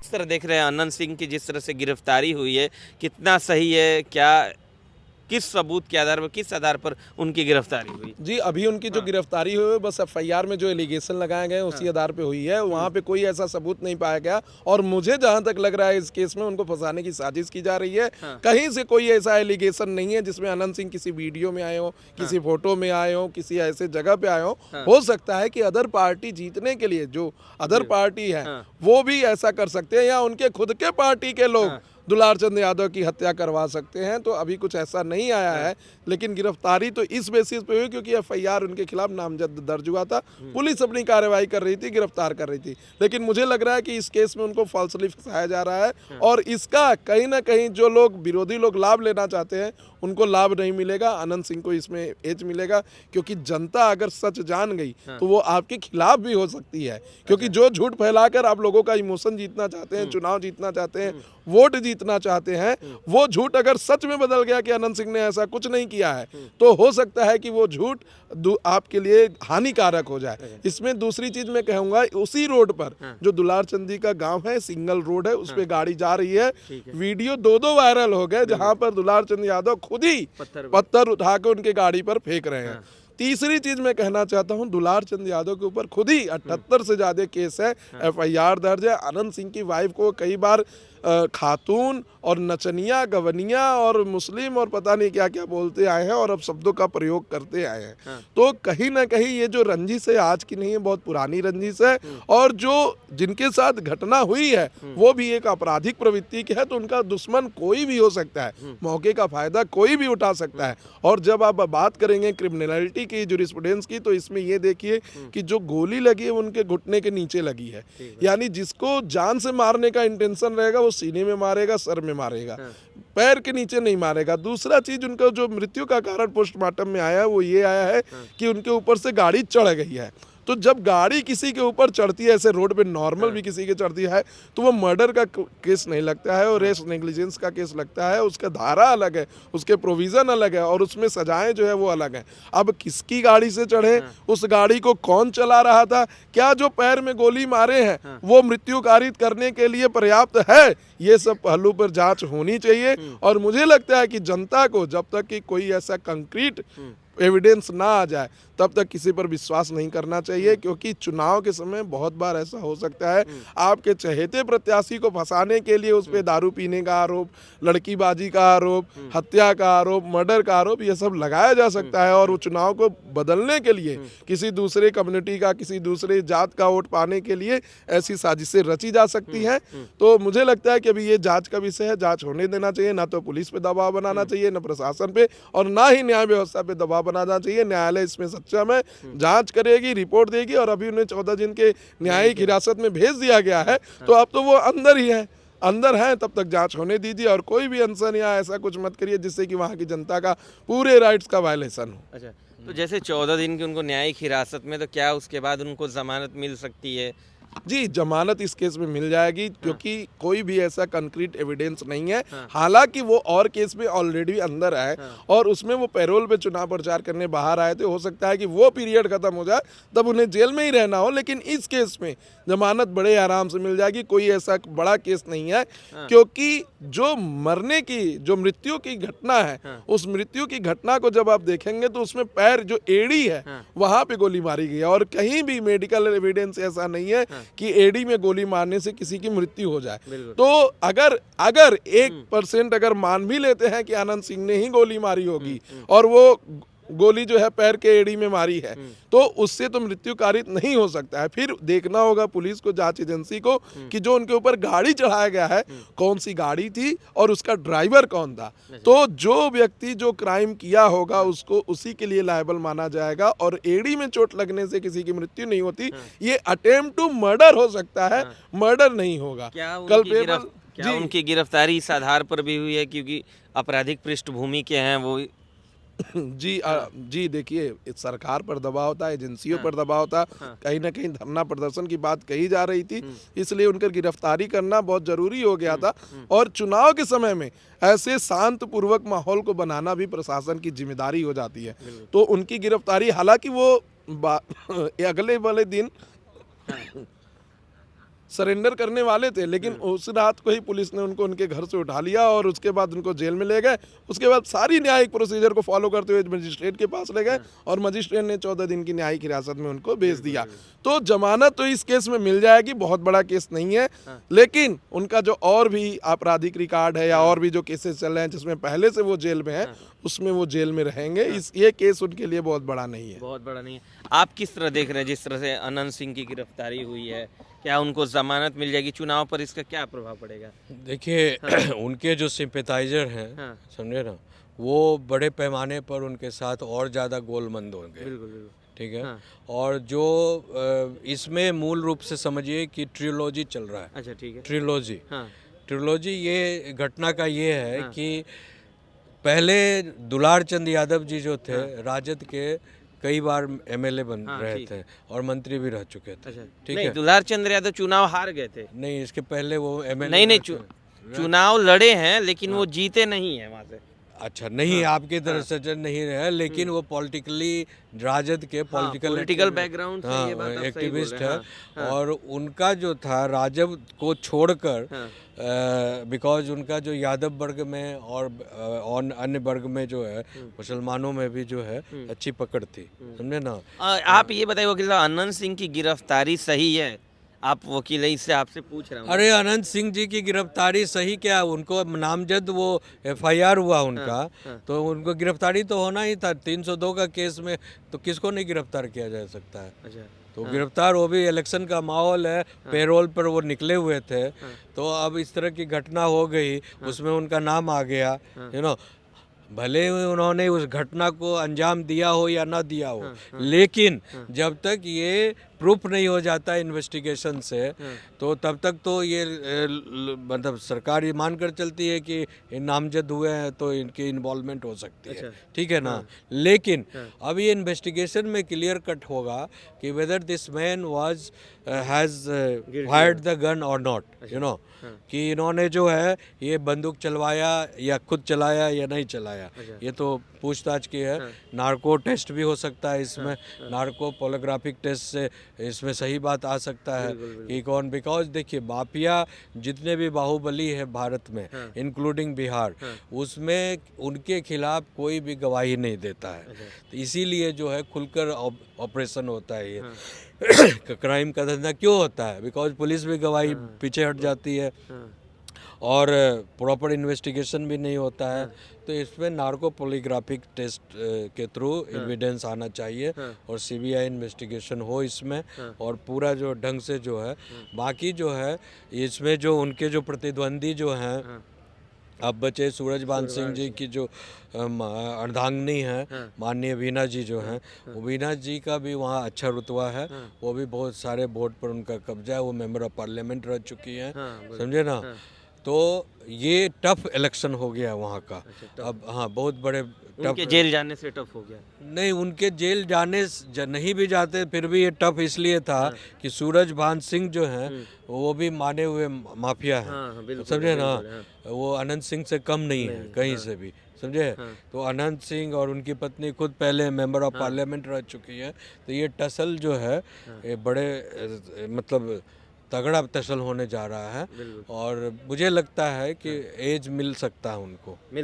किस तरह देख रहे हैं अनंत सिंह की जिस तरह से गिरफ्तारी हुई है, कितना सही है? क्या किस सबूत के आधार पर, किस आधार पर उनकी गिरफ्तारी हुई? जी, अभी उनकी जो गिरफ्तारी हुई है बस एफआईआर में जो एलिगेशन लगाए गए हैं उसी आधार पे हुई है। वहाँ पे कोई ऐसा सबूत नहीं पाया गया और मुझे जहाँ तक लग रहा है इस केस में उनको फंसाने की साजिश की जा रही है। कहीं से कोई ऐसा एलिगेशन नहीं है जिसमें अनंत सिंह किसी वीडियो में आए हो, किसी फोटो में आए हो, किसी ऐसे जगह पे आए हो सकता है कि अदर पार्टी जीतने के लिए जो अदर पार्टी है वो भी ऐसा कर सकते हैं या उनके खुद के पार्टी के लोग दुलार चंद यादव की हत्या करवा सकते हैं। तो अभी कुछ ऐसा नहीं आया है, लेकिन गिरफ्तारी तो इस बेसिस पे हुई क्योंकि एफआईआर उनके खिलाफ नामजद दर्ज हुआ था। पुलिस अपनी कार्रवाई कर रही थी, गिरफ्तार कर रही थी, लेकिन मुझे लग रहा है कि इस केस में उनको फॉल्सली फंसाया जा रहा है और इसका कहीं ना कहीं जो लोग विरोधी लोग लाभ लेना चाहते हैं उनको लाभ नहीं मिलेगा। अनंत सिंह को इसमें एज मिलेगा क्योंकि जनता अगर सच जान गई तो वो आपके खिलाफ भी हो सकती है, क्योंकि जो झूठ फैलाकर आप लोगों का इमोशन जीतना चाहते हैं, चुनाव जीतना चाहते हैं, वोट जीतना चाहते हैं, वो झूठ अगर सच में बदल गया कि अनंत सिंह ने ऐसा कुछ नहीं किया है तो हो सकता है कि वो झूठ आपके लिए हानिकारक हो जाए। इसमें दूसरी चीज मैं कहूंगा, उसी रोड पर जो दुलार चंद जी का गांव है, सिंगल रोड है, उस पे गाड़ी जा रही है, वीडियो दो वायरल हो गए जहां पर दुलार चंद यादव खुद ही पत्थर उठा के उनके गाड़ी पर फेंक रहे हैं। तीसरी चीज मैं कहना चाहता हूं, दुलार चंद यादव के ऊपर खुद ही 78 से ज्यादा केस है, एफआईआर दर्ज है। अनंत सिंह की वाइफ को कई बार खातून और नचनिया, गवनिया और मुस्लिम और पता नहीं क्या क्या बोलते आए हैं और अब शब्दों का प्रयोग करते आए हैं। तो कहीं ना कहीं ये जो रंजिश है आज की नहीं है, बहुत पुरानी रंजिश है और जो जिनके साथ घटना हुई है वो भी एक आपराधिक प्रवृत्ति के है। तो उनका दुश्मन कोई भी हो सकता है, मौके का फायदा कोई भी उठा सकता है। और जब आप बात करेंगे क्रिमिनलिटी की, जुरिस्प्रूडेंस की, तो इसमें ये देखिए कि जो गोली लगी है उनके घुटने के नीचे लगी है, यानी जिसको जान से मारने का इंटेंशन रहेगा वो सीने में मारेगा, सर में मारेगा, पैर के नीचे नहीं मारेगा। दूसरा चीज, उनका जो मृत्यु का कारण पोस्टमार्टम में आया है वो ये आया है कि उनके ऊपर से गाड़ी चढ़ गई है। तो जब गाड़ी किसी के ऊपर चढ़ती है, ऐसे रोड पे नॉर्मल भी किसी के चढ़ती है, तो वो मर्डर का केस नहीं लगता है और रेस नेग्लिजेंस का केस लगता है। उसका धारा अलग है, उसके प्रोविजन अलग है और उसमें सजाएं जो है वो अलग है। अब किसकी गाड़ी से चढ़े, उस गाड़ी को कौन चला रहा था, क्या जो पैर में गोली मारे हैं वो मृत्यु कारित करने के लिए पर्याप्त है, ये सब पहलू पर जांच होनी चाहिए। और मुझे लगता है कि जनता को जब तक कि कोई ऐसा कंक्रीट एविडेंस ना आ जाए तब तक किसी पर विश्वास नहीं करना चाहिए, क्योंकि चुनाव के समय बहुत बार ऐसा हो सकता है आपके चहेते प्रत्याशी को फंसाने के लिए उस पर दारू पीने का आरोप, लड़कीबाजी का आरोप, हत्या का आरोप, मर्डर का आरोप, ये सब लगाया जा सकता है और वो चुनाव को बदलने के लिए किसी दूसरे कम्युनिटी का, किसी दूसरे जात का वोट पाने के लिए ऐसी साजिशें रची जा सकती हैं। तो मुझे लगता है कि अभी ये जांच का विषय है, जांच होने देना चाहिए, ना तो पुलिस पे दबाव बनाना चाहिए, ना प्रशासन पे, और ना ही न्याय व्यवस्था पे दबाव बनाना चाहिए। न्यायालय इसमें सक्षम है, जांच करेगी, रिपोर्ट देगी और अभी उन्हें 14 दिन के न्यायिक हिरासत में भेज दिया गया है। तो अब तो वो अंदर ही है, अंदर हैं, तब तक जांच होने दीजिए और कोई भी अनशन या ऐसा कुछ मत करिए जिससे कि वहाँ की जनता का पूरे राइट्स का वायलेशन हो। अच्छा, तो जैसे 14 दिन की उनको न्यायिक हिरासत में, तो क्या उसके बाद उनको जमानत मिल सकती है? जी, जमानत इस केस में मिल जाएगी क्योंकि कोई भी ऐसा कंक्रीट एविडेंस नहीं है। हालांकि वो और केस में ऑलरेडी अंदर है और उसमें वो पैरोल पे चुनाव प्रचार करने बाहर आए थे, हो सकता है कि वो पीरियड खत्म हो जाए तब उन्हें जेल में ही रहना हो, लेकिन इस केस में जमानत बड़े आराम से मिल जाएगी। कोई ऐसा बड़ा केस नहीं है क्योंकि जो मरने की, जो मृत्यु की घटना है, उस मृत्यु की घटना को जब आप देखेंगे तो उसमें पैर जो एड़ी है वहां पे गोली मारी गई है और कहीं भी मेडिकल एविडेंस ऐसा नहीं है कि एडी में गोली मारने से किसी की मृत्यु हो जाए। तो अगर 1% अगर मान भी लेते हैं कि अनंत सिंह ने ही गोली मारी होगी और वो गोली जो है पैर के एड़ी में मारी है, तो उससे तो मृत्यु कारित नहीं हो सकता है। फिर देखना होगा पुलिस को, जांच एजेंसी को, कि जो उनके ऊपर गाड़ी चढ़ाया गया है कौन सी गाड़ी थी और उसका ड्राइवर कौन था। तो जो व्यक्ति जो क्राइम किया होगा उसको उसी के लिए लायबल माना जाएगा और एड़ी में चोट लगने से किसी की मृत्यु नहीं होती। ये अटेम्प्ट टू मर्डर हो सकता है, मर्डर नहीं होगा। क्या उनकी गिरफ्तारी इस आधार पर भी हुई है क्योंकि आपराधिक पृष्ठभूमि के हैं वो? जी देखिए, सरकार पर दबाव था, एजेंसियों पर दबाव था, कहीं ना कहीं धरना प्रदर्शन की बात कही जा रही थी, इसलिए उनकर गिरफ्तारी करना बहुत जरूरी हो गया था। और चुनाव के समय में ऐसे शांत पूर्वक माहौल को बनाना भी प्रशासन की जिम्मेदारी हो जाती है। तो उनकी गिरफ्तारी, हालांकि वो अगले वाले दिन सरेंडर करने वाले थे, लेकिन उस रात को ही पुलिस ने उनको उनके घर से उठा लिया और उसके बाद उनको जेल में ले गए। उसके बाद सारी न्यायिक प्रोसीजर को फॉलो करते हुए मजिस्ट्रेट के पास ले गए और मजिस्ट्रेट ने 14 दिन की न्यायिक हिरासत में उनको भेज दिया। तो जमानत तो इस केस में मिल जाएगी, बहुत बड़ा केस नहीं है, लेकिन उनका जो और भी आपराधिक रिकॉर्ड है या और भी जो केसेस चल रहे हैं जिसमें पहले से वो जेल में है, उसमें वो जेल में रहेंगे। ये केस उनके लिए बहुत बड़ा नहीं है। बहुत बड़ा नहीं है। आप किस तरह देख रहे हैं जिस तरह से अनंत सिंह की गिरफ्तारी हुई है, क्या उनको जमानत मिल जाएगी? चुनाव पर इसका क्या प्रभाव पड़ेगा? देखिए उनके जो सिंपैथाइजर हैं, हाँ। समझे ना, वो बड़े पैमाने पर उनके साथ और ज़्यादा गोलमंद होंगे। बिल्कुल बिल्कुल। ठीक है। हाँ। और जो इसमें मूल रूप से समझिए कि ट्रिलॉजी चल रहा है। अच्छा ठीक है। ट्रिलॉजी हाँ ट्रिलॉजी ये घटना का ये है हाँ। कि पहले दुलार चंद यादव जी जो थे राजद के कई बार एमएलए बन हाँ, रहे ठीक। थे और मंत्री भी रह चुके थे। अच्छा ठीक नहीं, है। दुलार चंद्र यादव चुनाव हार गए थे। नहीं, इसके पहले वो एमएलए नहीं नहीं, चुनाव लड़े हैं लेकिन वो जीते नहीं है वहां से। अच्छा नहीं, आपकी तरह सज्जन नहीं रहे, लेकिन वो पॉलिटिकली राजद के पॉलिटिकल बैकग्राउंड से ये बात आप सही बोल एक्टिविस्ट रहे है। हैं। हाँ, और उनका जो था राजद को छोड़कर, हाँ, बिकॉज उनका जो यादव वर्ग में और अन्य वर्ग में जो है मुसलमानों में भी जो है अच्छी पकड़ थी, समझे ना। आप ये बताइए वकील साहब, अनंत सिंह की गिरफ्तारी सही है? आप वकील हैं, इससे आपसे पूछ रहा हूँ। अरे अनंत सिंह जी की गिरफ्तारी सही क्या, उनको नामजद वो एफआईआर हुआ उनका, तो उनको गिरफ्तारी तो होना ही था। 302 का केस में तो किसको नहीं गिरफ्तार किया जा सकता है। अच्छा तो गिरफ्तार, वो भी इलेक्शन का माहौल है, पेरोल पर वो निकले हुए थे। तो अब इस तरह की घटना हो गई, उसमें उनका नाम आ गया, यू नो। भले ही उन्होंने उस घटना को अंजाम दिया हो या ना दिया हो, लेकिन जब तक ये प्रूफ नहीं हो जाता इन्वेस्टिगेशन से, तो तब तक तो ये मतलब सरकार ये मान कर चलती है कि ये नामजद हुए हैं तो इनकी इन्वॉल्वमेंट हो सकती है। ठीक है ना। लेकिन अब ये इन्वेस्टिगेशन में क्लियर कट होगा कि whether this man was has fired the gun और नॉट, यू नो, कि इन्होंने जो है ये बंदूक चलवाया या खुद चलाया या नहीं चलाया, ये तो पूछताछ की है। नार्को टेस्ट भी हो सकता है इसमें, नार्को पोलोग्राफिक टेस्ट से इसमें सही बात आ सकता है कि कौन, बिकॉज देखिए माफिया जितने भी बाहुबली है भारत में, इंक्लूडिंग बिहार, उसमें उनके खिलाफ कोई भी गवाही नहीं देता है। तो इसीलिए जो है खुलकर ऑपरेशन होता है ये क्राइम का धंधा क्यों होता है, बिकॉज पुलिस भी गवाही पीछे हट जाती है और प्रॉपर इन्वेस्टिगेशन भी नहीं होता है। तो इसमें नार्को पॉलीग्राफिक टेस्ट के थ्रू एविडेंस आना चाहिए और सीबीआई इन्वेस्टिगेशन हो इसमें, और पूरा जो ढंग से जो है। बाकी जो है इसमें जो उनके जो प्रतिद्वंदी जो हैं, अब बचे सूरजभान सिंह जी की जो अर्धांगिनी है माननीय वीना जी जो हैं, वो वीना जी का भी वहाँ अच्छा रुतबा है, वो भी बहुत सारे वोट पर उनका कब्जा है, वो मेंबर ऑफ पार्लियामेंट रह चुकी हैं, समझे ना। तो ये टफ इलेक्शन हो गया वहाँ का। अब हाँ, बहुत बड़े उनके जेल जाने से टफ हो गया। नहीं, उनके जेल जाने नहीं भी जाते फिर भी ये टफ इसलिए था कि सूरजभान सिंह जो हैं वो भी माने हुए माफिया हैं, समझे ना। वो अनंत सिंह से कम नहीं है कहीं से भी, समझे। तो अनंत सिंह और उनकी पत्नी खुद पहले मेंबर ऑफ पार्लियामेंट रह चुकी है। तो ये टसल जो है ये बड़े मतलब तगड़ा टसल होने जा रहा है, और मुझे लगता है कि एज मिल सकता है उनको।